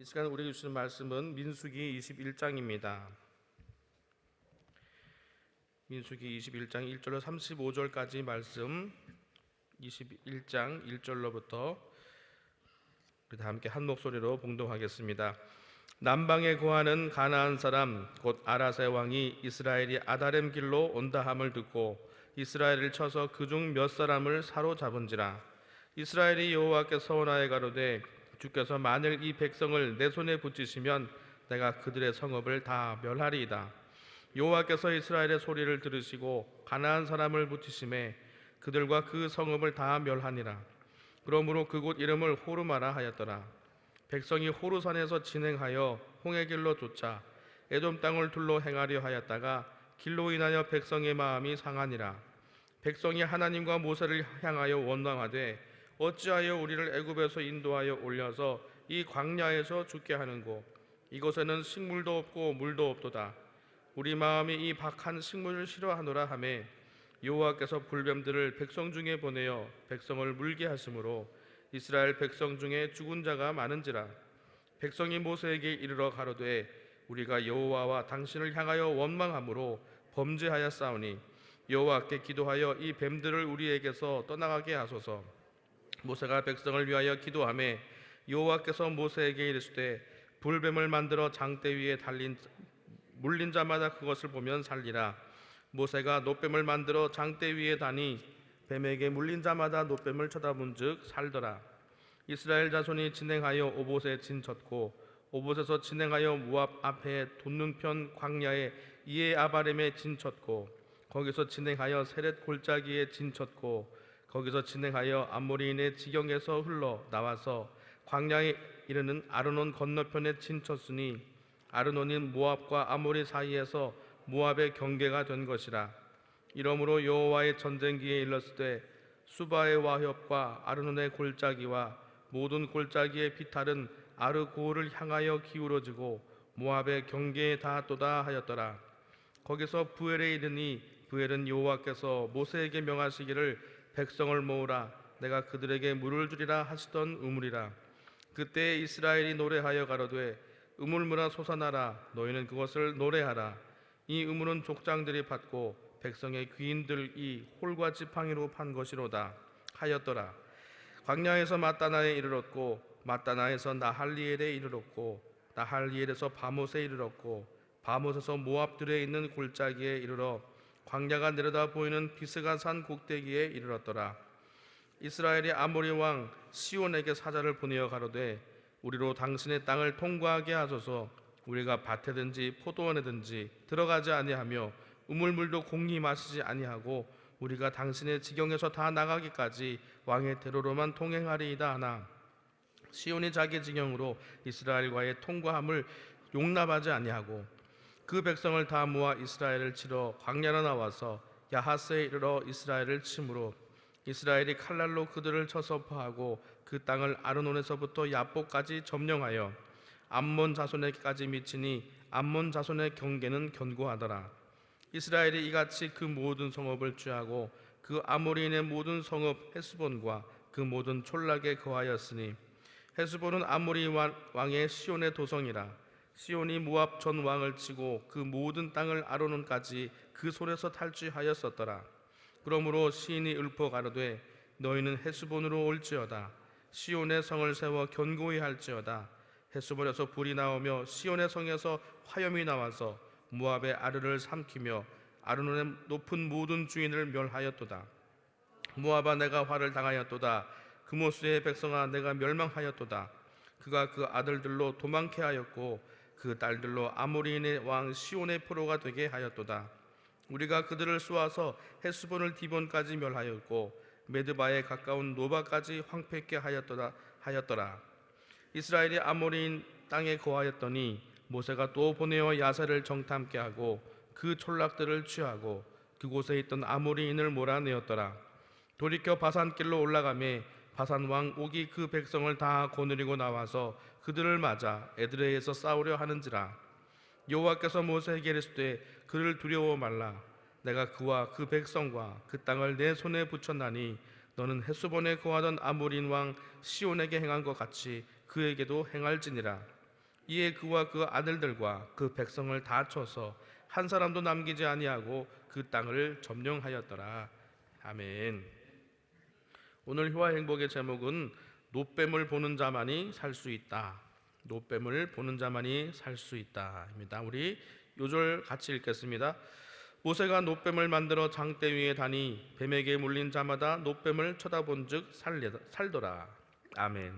이 시간 우리에게 주시는 말씀은 민수기 21장입니다. 민수기 21장 1절로 35절까지 말씀, 21장 1절로부터 우리 다 함께 한 목소리로 봉독하겠습니다. 남방에 거하는 가나안 사람 곧 아라세 왕이 이스라엘이 아다렘 길로 온다 함을 듣고 이스라엘을 쳐서 그중 몇 사람을 사로잡은지라. 이스라엘이 여호와께 서원하여 가로되 주께서 만일 이 백성을 내 손에 붙이시면 내가 그들의 성읍을 다 멸하리이다. 여호와께서 이스라엘의 소리를 들으시고 가나안 사람을 붙이심에 그들과 그 성읍을 다 멸하니라. 그러므로 그곳 이름을 호르마라 하였더라. 백성이 호르산에서 진행하여 홍해 길로 쫓아 에돔 땅을 둘러 행하려 하였다가 길로 인하여 백성의 마음이 상하니라. 백성이 하나님과 모세를 향하여 원망하되 어찌하여 우리를 애굽에서 인도하여 올려서 이 광야에서 죽게 하는고 이곳에는 식물도 없고 물도 없도다. 우리 마음이 이 박한 식물을 싫어하노라 하매 여호와께서 불뱀들을 백성 중에 보내어 백성을 물게 하심으로 이스라엘 백성 중에 죽은 자가 많은지라. 백성이 모세에게 이르러 가로되 우리가 여호와와 당신을 향하여 원망함으로 범죄하였사오니 여호와께 기도하여 이 뱀들을 우리에게서 떠나가게 하소서. 모세가 백성을 위하여 기도하매 여호와께서 모세에게 이르시되 불뱀을 만들어 장대 위에 물린 자마다 그것을 보면 살리라. 모세가 놋뱀을 만들어 장대 위에 다니 뱀에게 물린 자마다 놋뱀을 쳐다본즉 살더라. 이스라엘 자손이 진행하여 오봇에 진쳤고 오봇에서 진행하여 모압 앞에 돋는편 광야에 이에 아바렘에 진쳤고 거기서 진행하여 세렛 골짜기에 진쳤고 거기서 진행하여 암모리인의 지경에서 흘러 나와서 광야에 이르는 아르논 건너편에 진쳤으니 아르논인 모압과 아모리 사이에서 모압의 경계가 된 것이라. 이러므로 여호와의 전쟁기에 일렀을 때 수바의 와협과 아르논의 골짜기와 모든 골짜기의 비탈은 아르고를 향하여 기울어지고 모압의 경계에 닿았도다 하였더라. 거기서 부엘에 이르니 부엘은 여호와께서 모세에게 명하시기를 백성을 모으라 내가 그들에게 물을 주리라 하시던 우물이라. 그때 이스라엘이 노래하여 가로되 우물물아 솟아나라 너희는 그것을 노래하라. 이 우물은 족장들이 팠고 백성의 귀인들이 홀과 지팡이로 판 것이로다 하였더라. 광야에서 마따나에 이르렀고 마따나에서 나할리엘에 이르렀고 나할리엘에서 바못에 이르렀고 바못에서 모압들에 있는 골짜기에 이르러 광야가 내려다 보이는 비스가 산 꼭대기에 이르렀더라. 이스라엘이 아모리 왕 시온에게 사자를 보내어 가로되 우리로 당신의 땅을 통과하게 하소서. 우리가 밭에든지 포도원에든지 들어가지 아니하며 우물물도 공히 마시지 아니하고 우리가 당신의 지경에서 다 나가기까지 왕의 대로로만 통행하리이다 하나 시온이 자기 지경으로 이스라엘과의 통과함을 용납하지 아니하고 그 백성을 다 모아 이스라엘을 치러 광야로 나와서 야하스에 이르러 이스라엘을 치므로 이스라엘이 칼날로 그들을 쳐서 포하고 그 땅을 아르논에서부터 야복까지 점령하여 암몬 자손에게까지 미치니 암몬 자손의 경계는 견고하더라. 이스라엘이 이같이 그 모든 성읍을 취하고 그 아모리인의 모든 성읍 헤스본과 그 모든 촌락에 거하였으니 헤스본은 아모리 왕의 시온의 도성이라. 시온이 모압 전 왕을 치고 그 모든 땅을 아르논까지 그 손에서 탈취하였었더라. 그러므로 시인이 읊어 가로되 너희는 헤스본으로 올지어다. 시온의 성을 세워 견고히 할지어다. 헤스본에서 불이 나오며 시온의 성에서 화염이 나와서 모압의 아르를 삼키며 아르논의 높은 모든 주인을 멸하였도다. 모압아 내가 화를 당하였도다. 그모스의 백성아 내가 멸망하였도다. 그가 그 아들들로 도망케 하였고 그 딸들로 아모리인의 왕 시온의 포로가 되게 하였도다. 우리가 그들을 쏘아서 헤스본을 디본까지 멸하였고 메드바에 가까운 노바까지 황폐케 하였더라. 이스라엘이 아모리인 땅에 거하였더니 모세가 또 보내어 야세를 정탐케 하고 그 촌락들을 취하고 그곳에 있던 아모리인을 몰아내었더라. 돌이켜 바산길로 올라가매 바산 왕 옥이 그 백성을 다 거느리고 나와서 그들을 맞아 에드레에서 싸우려 하는지라. 여호와께서 모세에게 이르시되 그를 두려워 말라. 내가 그와 그 백성과 그 땅을 내 손에 붙였나니 너는 헤스본에 거하던 아모린 왕 시온에게 행한 것 같이 그에게도 행할지니라. 이에 그와 그 아들들과 그 백성을 다 쳐서 한 사람도 남기지 아니하고 그 땅을 점령하였더라. 아멘. 오늘 효와 행복의 제목은 노뱀을 보는 자만이 살 수 있다. 노뱀을 보는 자만이 살 수 있다입니다. 우리 요절 같이 읽겠습니다. 모세가 노뱀을 만들어 장대 위에 다니 뱀에게 물린 자마다 노뱀을 쳐다본즉 살더라. 아멘.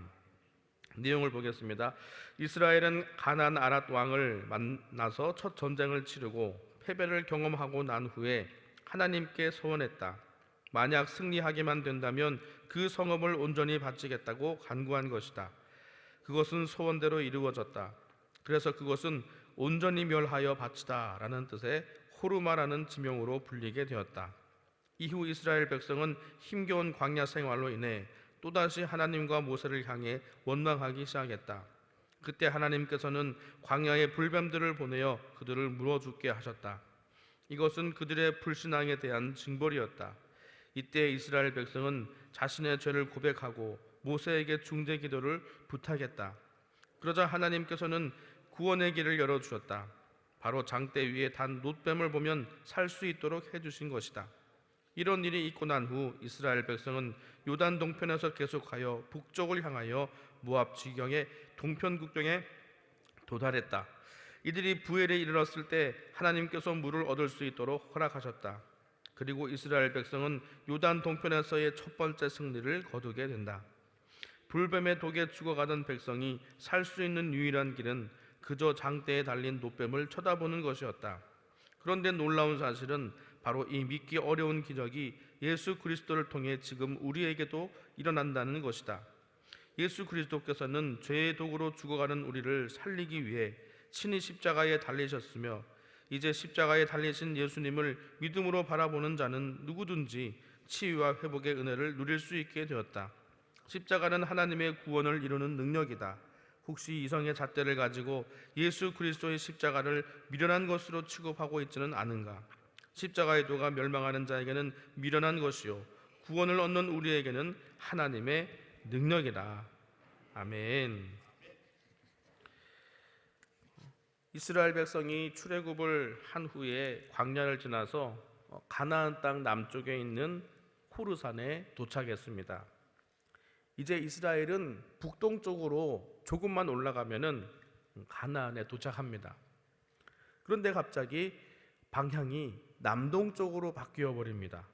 내용을 보겠습니다. 이스라엘은 가나안 아랏 왕을 만나서 첫 전쟁을 치르고 패배를 경험하고 난 후에 하나님께 소원했다. 만약 승리하기만 된다면 그 성읍을 온전히 바치겠다고 간구한 것이다. 그것은 소원대로 이루어졌다. 그래서 그것은 온전히 멸하여 바치다 라는 뜻의 호르마라는 지명으로 불리게 되었다. 이후 이스라엘 백성은 힘겨운 광야 생활로 인해 또다시 하나님과 모세를 향해 원망하기 시작했다. 그때 하나님께서는 광야에 불뱀들을 보내어 그들을 물어 죽게 하셨다. 이것은 그들의 불신앙에 대한 징벌이었다. 이때 이스라엘 백성은 자신의 죄를 고백하고 모세에게 중재 기도를 부탁했다. 그러자 하나님께서는 구원의 길을 열어주셨다. 바로 장대 위에 단 놋뱀을 보면 살 수 있도록 해주신 것이다. 이런 일이 있고 난 후 이스라엘 백성은 요단 동편에서 계속하여 북쪽을 향하여 모압 지경의 동편 국경에 도달했다. 이들이 부엘에 이르렀을 때 하나님께서 물을 얻을 수 있도록 허락하셨다. 그리고 이스라엘 백성은 요단 동편에서의 첫 번째 승리를 거두게 된다. 불뱀의 독에 죽어가던 백성이 살 수 있는 유일한 길은 그저 장대에 달린 놋뱀을 쳐다보는 것이었다. 그런데 놀라운 사실은 바로 이 믿기 어려운 기적이 예수 그리스도를 통해 지금 우리에게도 일어난다는 것이다. 예수 그리스도께서는 죄의 독으로 죽어가는 우리를 살리기 위해 친히 십자가에 달리셨으며 이제 십자가에 달리신 예수님을 믿음으로 바라보는 자는 누구든지 치유와 회복의 은혜를 누릴 수 있게 되었다. 십자가는 하나님의 구원을 이루는 능력이다. 혹시 이성의 잣대를 가지고 예수 그리스도의 십자가를 미련한 것으로 취급하고 있지는 않은가? 십자가의 도가 멸망하는 자에게는 미련한 것이요 구원을 얻는 우리에게는 하나님의 능력이다. 아멘. 이스라엘 백성이 출애굽을 한 후에 광야를 지나서 가나안 땅 남쪽에 있는 호르산에 도착했습니다. 이제 이스라엘은 북동쪽으로 조금만 올라가면은 가나안에 도착합니다. 그런데 갑자기 방향이 남동쪽으로 바뀌어 버립니다.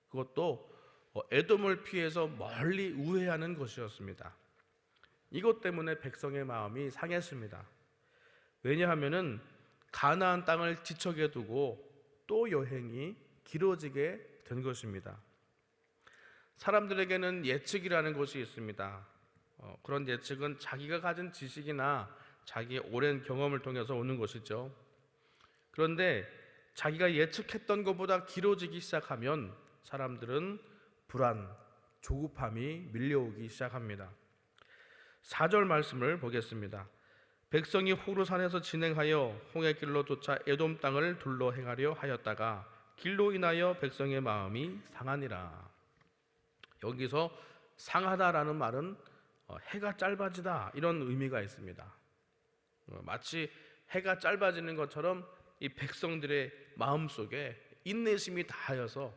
그것도 에돔을 피해서 멀리 우회하는 것이었습니다. 이것 때문에 백성의 마음이 상했습니다. 왜냐하면은 가나안 땅을 지척에 두고 또 여행이 길어지게 된 것입니다. 사람들에게는 예측이라는 것이 있습니다. 그런 예측은 자기가 가진 지식이나 자기의 오랜 경험을 통해서 오는 것이죠. 그런데 자기가 예측했던 것보다 길어지기 시작하면 사람들은 불안, 조급함이 밀려오기 시작합니다. 4절 말씀을 보겠습니다. 백성이 호르산에서 진행하여 홍해길로 쫓아 에돔 땅을 둘러 행하려 하였다가 길로 인하여 백성의 마음이 상하니라. 여기서 상하다라는 말은 해가 짧아지다 이런 의미가 있습니다. 마치 해가 짧아지는 것처럼 이 백성들의 마음속에 인내심이 다하여서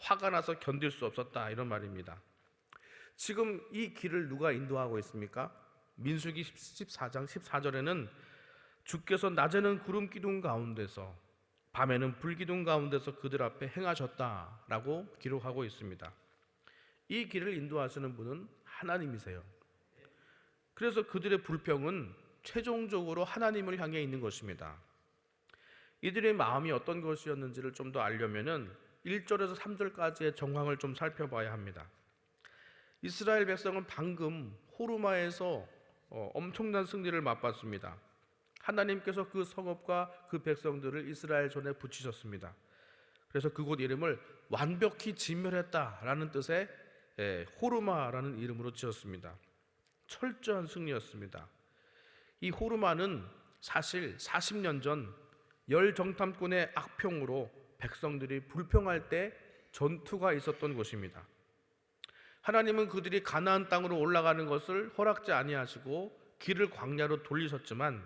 화가 나서 견딜 수 없었다 이런 말입니다. 지금 이 길을 누가 인도하고 있습니까? 민수기 14장 14절에는 주께서 낮에는 구름 기둥 가운데서 밤에는 불 기둥 가운데서 그들 앞에 행하셨다라고 기록하고 있습니다. 이 길을 인도하시는 분은 하나님이세요. 그래서 그들의 불평은 최종적으로 하나님을 향해 있는 것입니다. 이들의 마음이 어떤 것이었는지를 좀 더 알려면은 1절에서 3절까지의 정황을 좀 살펴봐야 합니다. 이스라엘 백성은 방금 호르마에서 엄청난 승리를 맛봤습니다. 하나님께서 그 성읍과 그 백성들을 이스라엘 손에 붙이셨습니다. 그래서 그곳 이름을 완벽히 진멸했다라는 뜻의 호르마라는 이름으로 지었습니다. 철저한 승리였습니다. 이 호르마는 사실 40년 전 열정탐꾼의 악평으로 백성들이 불평할 때 전투가 있었던 곳입니다. 하나님은 그들이 가나안 땅으로 올라가는 것을 허락지 아니하시고 길을 광야로 돌리셨지만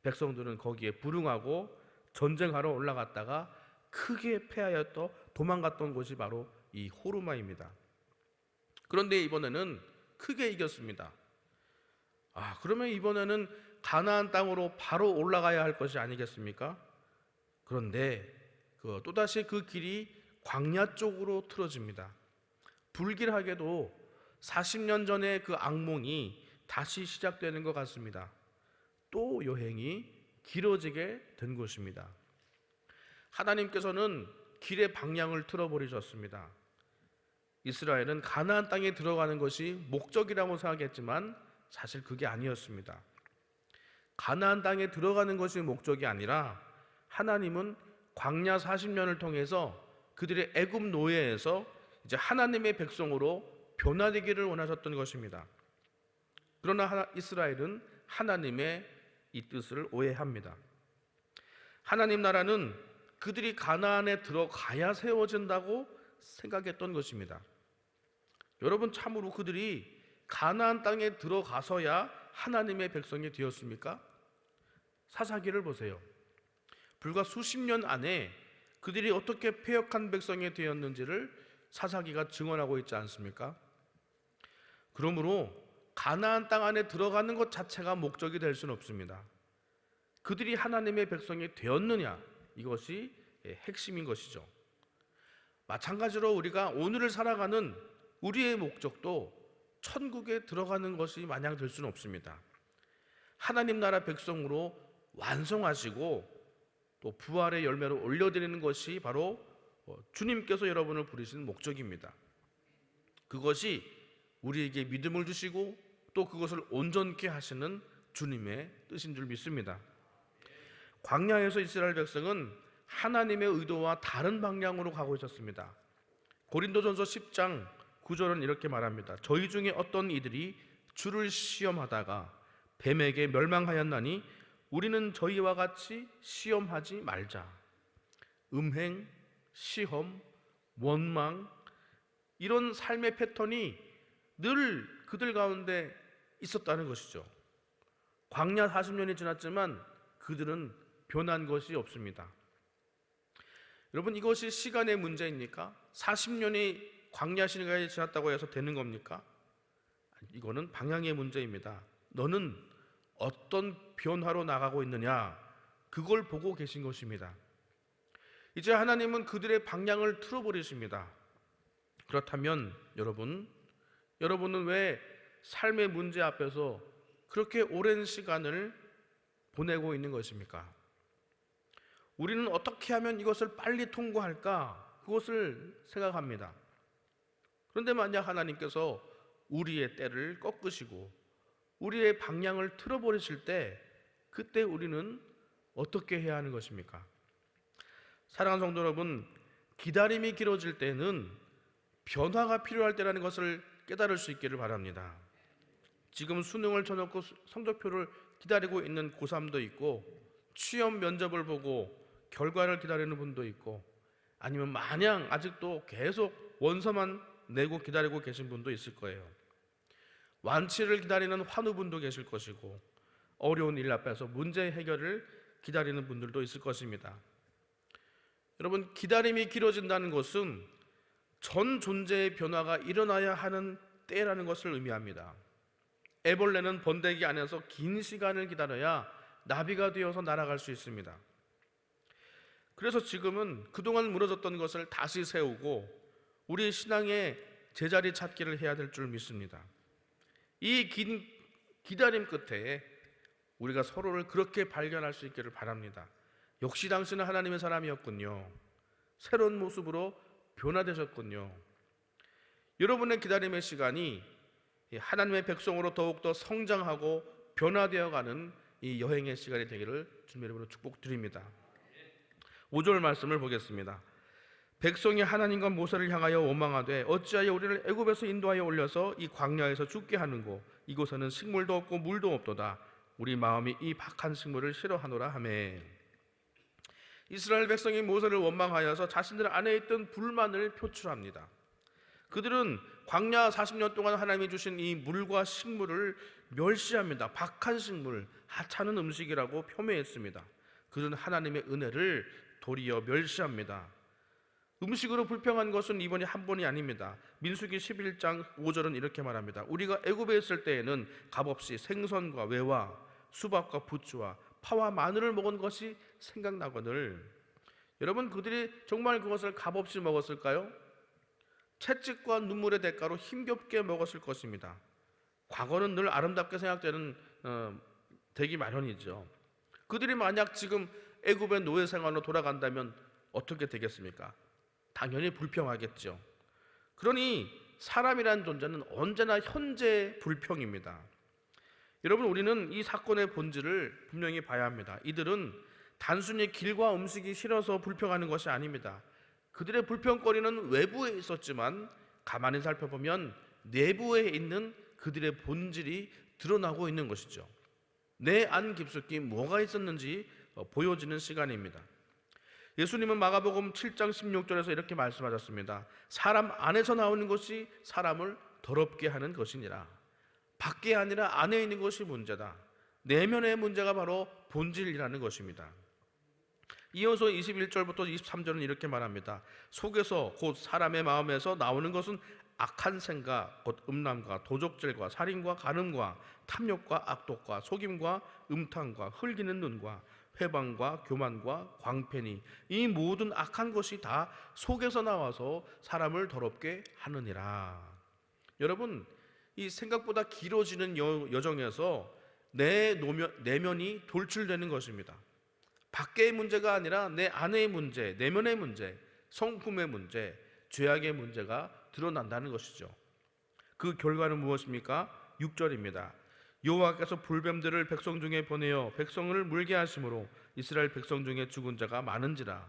백성들은 거기에 불응하고 전쟁하러 올라갔다가 크게 패하였던 도망갔던 곳이 바로 이 호르마입니다. 그런데 이번에는 크게 이겼습니다. 그러면 이번에는 가나안 땅으로 바로 올라가야 할 것이 아니겠습니까? 그런데 또다시 그 길이 광야 쪽으로 틀어집니다. 불길하게도 40년 전의 그 악몽이 다시 시작되는 것 같습니다. 또 여행이 길어지게 된 것입니다. 하나님께서는 길의 방향을 틀어버리셨습니다. 이스라엘은 가나안 땅에 들어가는 것이 목적이라고 생각했지만 사실 그게 아니었습니다. 가나안 땅에 들어가는 것이 목적이 아니라 하나님은 광야 40년을 통해서 그들의 애굽 노예에서 이제 하나님의 백성으로 변화되기를 원하셨던 것입니다. 그러나 이스라엘은 하나님의 이 뜻을 오해합니다. 하나님 나라는 그들이 가나안에 들어가야 세워진다고 생각했던 것입니다. 여러분, 참으로 그들이 가나안 땅에 들어가서야 하나님의 백성이 되었습니까? 사사기를 보세요. 불과 수십 년 안에 그들이 어떻게 패역한 백성이 되었는지를 사사기가 증언하고 있지 않습니까? 그러므로 가나안 땅 안에 들어가는 것 자체가 목적이 될 수는 없습니다. 그들이 하나님의 백성이 되었느냐, 이것이 핵심인 것이죠. 마찬가지로 우리가 오늘을 살아가는 우리의 목적도 천국에 들어가는 것이 마냥 될 수는 없습니다. 하나님 나라 백성으로 완성하시고 또 부활의 열매로 올려드리는 것이 바로 주님께서 여러분을 부르시는 목적입니다. 그것이 우리에게 믿음을 주시고 또 그것을 온전케 하시는 주님의 뜻인 줄 믿습니다. 광야에서 이스라엘 백성은 하나님의 의도와 다른 방향으로 가고 있었습니다. 고린도전서 10장 9절은 이렇게 말합니다. 저희 중에 어떤 이들이 주를 시험하다가 뱀에게 멸망하였나니 우리는 저희와 같이 시험하지 말자. 음행, 시험, 원망, 이런 삶의 패턴이 늘 그들 가운데 있었다는 것이죠. 광야 40년이 지났지만 그들은 변한 것이 없습니다. 여러분, 이것이 시간의 문제입니까? 40년이 광야 시간이 지났다고 해서 되는 겁니까? 이거는 방향의 문제입니다. 너는 어떤 변화로 나가고 있느냐, 그걸 보고 계신 것입니다. 이제 하나님은 그들의 방향을 틀어버리십니다. 그렇다면 여러분은 왜 삶의 문제 앞에서 그렇게 오랜 시간을 보내고 있는 것입니까? 우리는 어떻게 하면 이것을 빨리 통과할까? 그것을 생각합니다. 그런데 만약 하나님께서 우리의 때를 꺾으시고 우리의 방향을 틀어버리실 때, 그때 우리는 어떻게 해야 하는 것입니까? 사랑하는 성도 여러분, 기다림이 길어질 때는 변화가 필요할 때라는 것을 깨달을 수 있기를 바랍니다. 지금 수능을 쳐놓고 성적표를 기다리고 있는 고3도 있고, 취업 면접을 보고 결과를 기다리는 분도 있고, 아니면 마냥 아직도 계속 원서만 내고 기다리고 계신 분도 있을 거예요. 완치를 기다리는 환우분도 계실 것이고, 어려운 일 앞에서 문제 해결을 기다리는 분들도 있을 것입니다. 여러분, 기다림이 길어진다는 것은 전 존재의 변화가 일어나야 하는 때라는 것을 의미합니다. 애벌레는 번데기 안에서 긴 시간을 기다려야 나비가 되어서 날아갈 수 있습니다. 그래서 지금은 그동안 무너졌던 것을 다시 세우고 우리 신앙의 제자리 찾기를 해야 될 줄 믿습니다. 이 긴 기다림 끝에 우리가 서로를 그렇게 발견할 수 있기를 바랍니다. 역시 당신은 하나님의 사람이었군요. 새로운 모습으로 변화되셨군요. 여러분의 기다림의 시간이 하나님의 백성으로 더욱더 성장하고 변화되어가는 이 여행의 시간이 되기를 주님 이름으로 축복드립니다. 5절 말씀을 보겠습니다. 백성이 하나님과 모세를 향하여 원망하되 어찌하여 우리를 애굽에서 인도하여 올려서 이 광야에서 죽게 하는고 이곳에는 식물도 없고 물도 없도다. 우리 마음이 이 박한 식물을 싫어하노라 하매. 이스라엘 백성이 모세를 원망하여서 자신들 안에 있던 불만을 표출합니다. 그들은 광야 40년 동안 하나님이 주신 이 물과 식물을 멸시합니다. 박한 식물, 하찮은 음식이라고 폄훼했습니다. 그런 하나님의 은혜를 도리어 멸시합니다. 음식으로 불평한 것은 이번이 한 번이 아닙니다. 민수기 11장 5절은 이렇게 말합니다. 우리가 애굽에 있을 때에는 값없이 생선과 외와 수박과 부추와 파와 마늘을 먹은 것이 생각나거늘. 여러분, 그들이 정말 그것을 값없이 먹었을까요? 채찍과 눈물의 대가로 힘겹게 먹었을 것입니다. 과거는 늘 아름답게 생각되는 되기 마련이죠. 그들이 만약 지금 애굽의 노예 생활로 돌아간다면 어떻게 되겠습니까? 당연히 불평하겠죠. 그러니 사람이라는 존재는 언제나 현재 불평입니다. 여러분, 우리는 이 사건의 본질을 분명히 봐야 합니다. 이들은 단순히 길과 음식이 싫어서 불평하는 것이 아닙니다. 그들의 불평거리는 외부에 있었지만 가만히 살펴보면 내부에 있는 그들의 본질이 드러나고 있는 것이죠. 내 안 깊숙이 뭐가 있었는지 보여지는 시간입니다. 예수님은 마가복음 7장 16절에서 이렇게 말씀하셨습니다. 사람 안에서 나오는 것이 사람을 더럽게 하는 것이니라. 밖에 아니라 안에 있는 것이 문제다. 내면의 문제가 바로 본질이라는 것입니다. 이어서 21절부터 23절은 이렇게 말합니다. 속에서 곧 사람의 마음에서 나오는 것은 악한 생각, 곧 음란과 도적질과 살인과 간음과 탐욕과 악독과 속임과 음탕과 흘기는 눈과 회방과 교만과 광팬이, 이 모든 악한 것이 다 속에서 나와서 사람을 더럽게 하느니라. 여러분, 이 생각보다 길어지는 여정에서 내 내면이 돌출되는 것입니다. 밖의 문제가 아니라 내 안의 문제, 내면의 문제, 성품의 문제, 죄악의 문제가 드러난다는 것이죠. 그 결과는 무엇입니까? 6절입니다. 여호와께서 불뱀들을 백성 중에 보내어 백성을 물게 하심으로 이스라엘 백성 중에 죽은 자가 많은지라.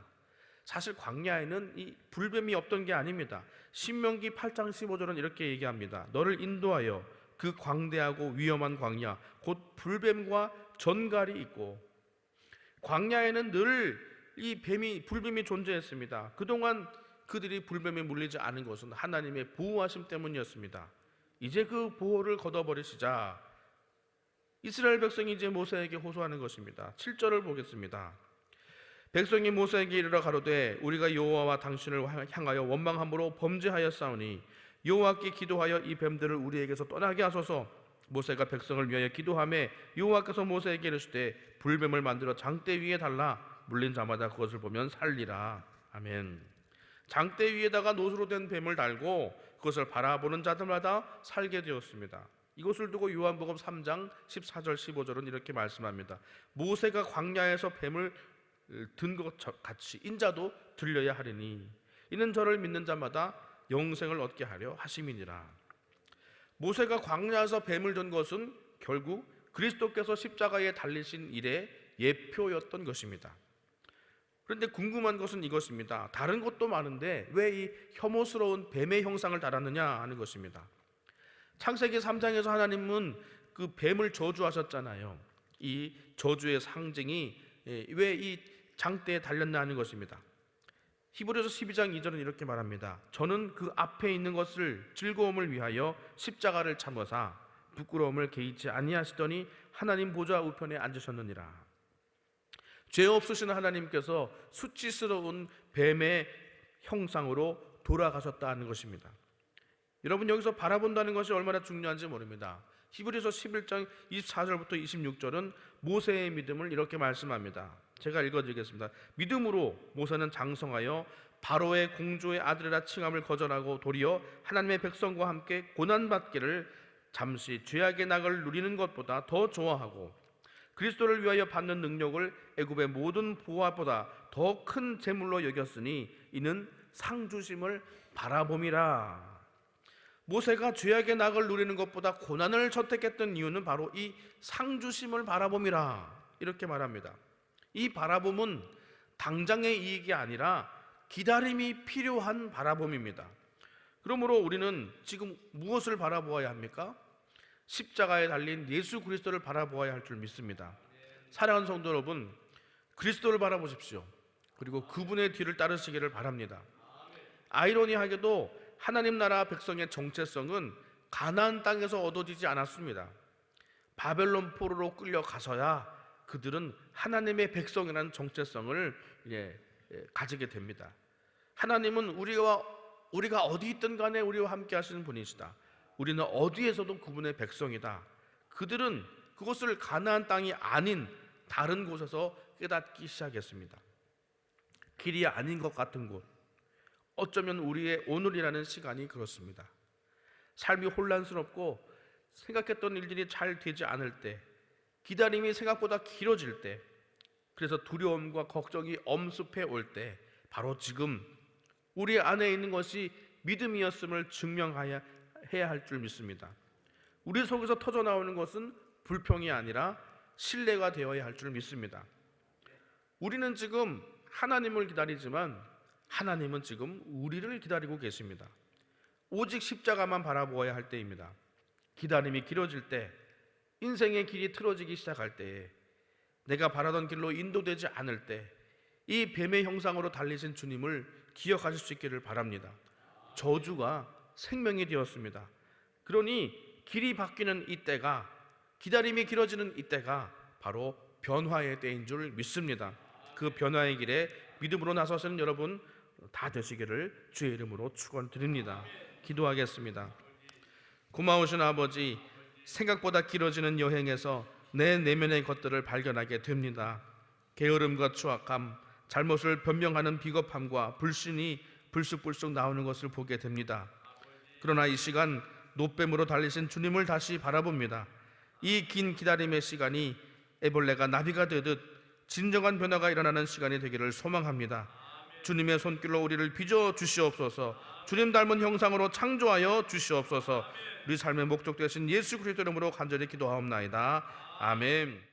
사실 광야에는 이 불뱀이 없던 게 아닙니다. 신명기 8장 15절은 이렇게 얘기합니다. 너를 인도하여 그 광대하고 위험한 광야 곧 불뱀과 전갈이 있고. 광야에는 늘 이 불뱀이 존재했습니다. 그동안 그들이 불뱀에 물리지 않은 것은 하나님의 보호하심 때문이었습니다. 이제 그 보호를 걷어버리시자 이스라엘 백성이 이제 모세에게 호소하는 것입니다. 7절을 보겠습니다. 백성이 모세에게 이르러 가로되 우리가 여호와와 당신을 향하여 원망함으로 범죄하였사오니 여호와께 기도하여 이 뱀들을 우리에게서 떠나게 하소서. 모세가 백성을 위하여 기도하매 여호와께서 모세에게 이르시되 불뱀을 만들어 장대 위에 달라 물린 자마다 그것을 보면 살리라. 아멘. 장대 위에다가 노수로 된 뱀을 달고 그것을 바라보는 자들마다 살게 되었습니다. 이것을 두고 요한복음 3장 14절 15절은 이렇게 말씀합니다. 모세가 광야에서 뱀을 든 것 같이 인자도 들려야 하리니 이는 저를 믿는 자마다 영생을 얻게 하려 하심이니라. 모세가 광야에서 뱀을 든 것은 결국 그리스도께서 십자가에 달리신 일의 예표였던 것입니다. 그런데 궁금한 것은 이것입니다. 다른 것도 많은데 왜 이 혐오스러운 뱀의 형상을 달았느냐 하는 것입니다. 창세기 3장에서 하나님은 그 뱀을 저주하셨잖아요. 이 저주의 상징이 왜 이 장대에 달렸나 하는 것입니다. 히브리서 12장 2절은 이렇게 말합니다. 저는 그 앞에 있는 것을 즐거움을 위하여 십자가를 참으사 부끄러움을 개의치 아니하시더니 하나님 보좌 우편에 앉으셨느니라. 죄 없으신 하나님께서 수치스러운 뱀의 형상으로 돌아가셨다는 것입니다. 여러분, 여기서 바라본다는 것이 얼마나 중요한지 모릅니다. 히브리서 11장 24절부터 26절은 모세의 믿음을 이렇게 말씀합니다. 제가 읽어드리겠습니다. 믿음으로 모세는 장성하여 바로의 공주의 아들이라 칭함을 거절하고 도리어 하나님의 백성과 함께 고난받기를 잠시 죄악의 낙을 누리는 것보다 더 좋아하고 그리스도를 위하여 받는 능력을 애굽의 모든 부하보다 더 큰 재물로 여겼으니 이는 상주심을 바라봄이라. 모세가 죄악의 낙을 누리는 것보다 고난을 선택했던 이유는 바로 이 상주심을 바라봄이라 이렇게 말합니다. 이 바라봄은 당장의 이익이 아니라 기다림이 필요한 바라봄입니다. 그러므로 우리는 지금 무엇을 바라보아야 합니까? 십자가에 달린 예수 그리스도를 바라보아야 할 줄 믿습니다. 사랑하는 성도 여러분, 그리스도를 바라보십시오. 그리고 그분의 뒤를 따르시기를 바랍니다. 아이러니하게도 하나님 나라 백성의 정체성은 가나안 땅에서 얻어지지 않았습니다. 바벨론 포로로 끌려가서야 그들은 하나님의 백성이라는 정체성을 가지게 됩니다. 하나님은 우리가 어디 있든 간에 우리와 함께 하시는 분이시다. 우리는 어디에서도 그분의 백성이다. 그들은 그것을 가나안 땅이 아닌 다른 곳에서 깨닫기 시작했습니다. 길이 아닌 것 같은 곳, 어쩌면 우리의 오늘이라는 시간이 그렇습니다. 삶이 혼란스럽고 생각했던 일들이 잘 되지 않을 때, 기다림이 생각보다 길어질 때, 그래서 두려움과 걱정이 엄습해 올 때, 바로 지금 우리 안에 있는 것이 믿음이었음을 증명해야 할 줄 믿습니다. 우리 속에서 터져나오는 것은 불평이 아니라 신뢰가 되어야 할 줄 믿습니다. 우리는 지금 하나님을 기다리지만 하나님은 지금 우리를 기다리고 계십니다. 오직 십자가만 바라보아야 할 때입니다. 기다림이 길어질 때, 인생의 길이 틀어지기 시작할 때에, 내가 바라던 길로 인도되지 않을 때, 이 뱀의 형상으로 달리신 주님을 기억하실 수 있기를 바랍니다. 저주가 생명이 되었습니다. 그러니 길이 바뀌는 이때가, 기다림이 길어지는 이때가 바로 변화의 때인 줄 믿습니다. 그 변화의 길에 믿음으로 나서시는 여러분 다 되시기를 주의 이름으로 축원드립니다. 기도하겠습니다. 고마우신 아버지, 생각보다 길어지는 여행에서 내 내면의 것들을 발견하게 됩니다. 게으름과 추악함, 잘못을 변명하는 비겁함과 불신이 불쑥불쑥 나오는 것을 보게 됩니다. 그러나 이 시간 노뱀으로 달리신 주님을 다시 바라봅니다. 이 긴 기다림의 시간이 애벌레가 나비가 되듯 진정한 변화가 일어나는 시간이 되기를 소망합니다. 주님의 손길로 우리를 빚어 주시옵소서. 주님 닮은 형상으로 창조하여 주시옵소서. 우리 삶의 목적 되신 예수 그리스도 이름으로 간절히 기도하옵나이다. 아멘.